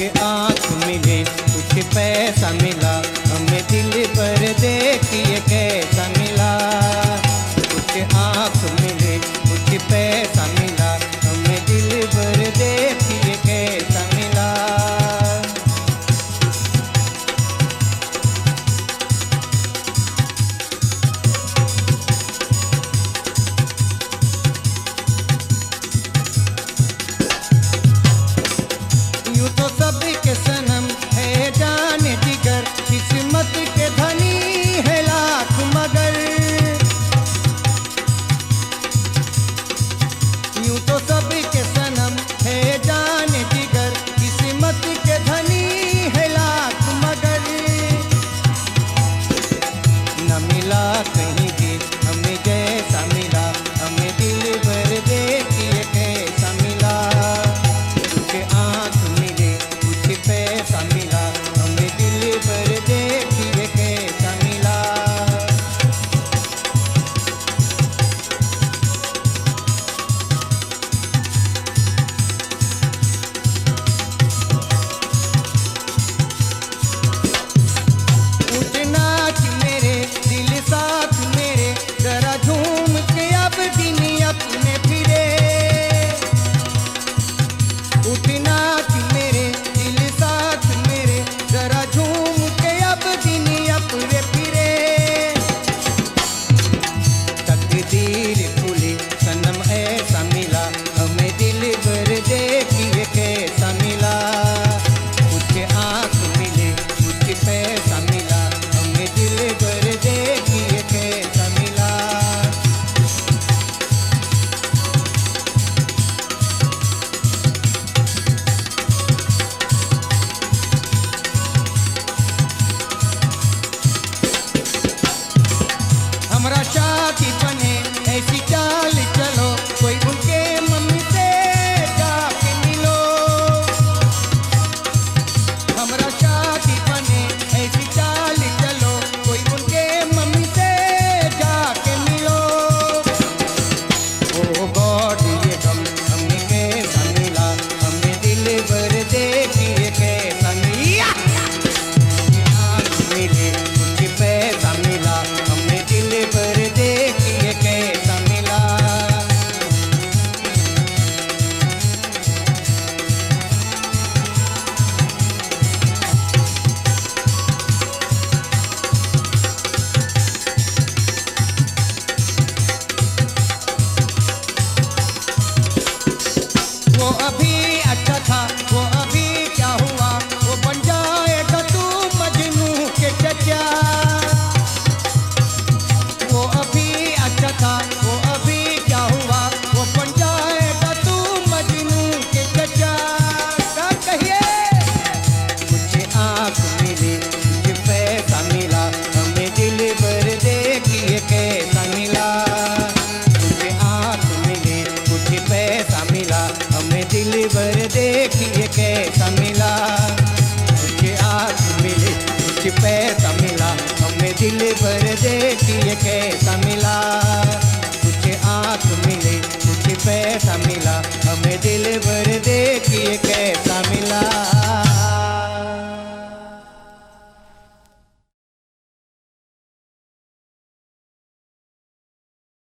कुछ आँख मिले कुछ पैसा मिला, हमें दिल पर देखिए कैसा मिला। कुछ आँख मिले कुछ पैसा मिला, हमें दिल पर देखिए कैसा मिला। यूं तो सबके सनम है जाने जिगर, किस्मत के धनी है लाख मगर। यूं तो सबके सनम है जाने जिगर, किस्मत के धनी है लाख मगर। न मिला कहीं भी हमें जैसा मिला, हमें दिल भर देखिए कैसा मिला। कुछ आँख मिले कुछ पैसा मिला, हमें दिल भर देखिए कैसा मिला। कुछ नाच मेरे दिल साथ मेरे, जरा झूम के अब दिन अपने फिरे। कुछ नाच मेरे दिल साथ मेरे, जरा झूम के अब दिन अपने फिरे। तकदीर खुली सनम ऐसा मिला, हमें दिल भर देखिए कैसा मिला। कुछ आँख मिले कुछ पैसा मिला, हमें दिल भर देखिए कैसा मिला। हमरा शादी बने ऐसी चाल चलो, कोई उनके मम्मी से जाके मिलो। हमरा शादी बने ऐसी चाल चलो, कोई उनके मम्मी से जाके मिलो। ओ गॉड ये गम हमें कैसा मिला, हमें दिल भर देखिए कैसा मिला। आँख मिले कुछ पैसा मिला, हमें दिल भर देखिए कैसा मिला। वो अभी अच्छा था वो अभी क्या हुआ, वो बन जाएगा तू मजनू के चचा। वो अभी अच्छा था वो अभी क्या हुआ, वो बन जाएगा तू मजनू के चचा। क्या कहिए। कुछ आँख मिली कुछ पैसा मिला, हमें दिल भर देखिए कैसा मिला। कुछ आँख मिली कुछ पैसा मिला, हमें दिल भर देखिए कैसा मिला। कुछ आँख मिली कुछ पैसा मिला, हमें दिल भर देखिए कैसा मिला।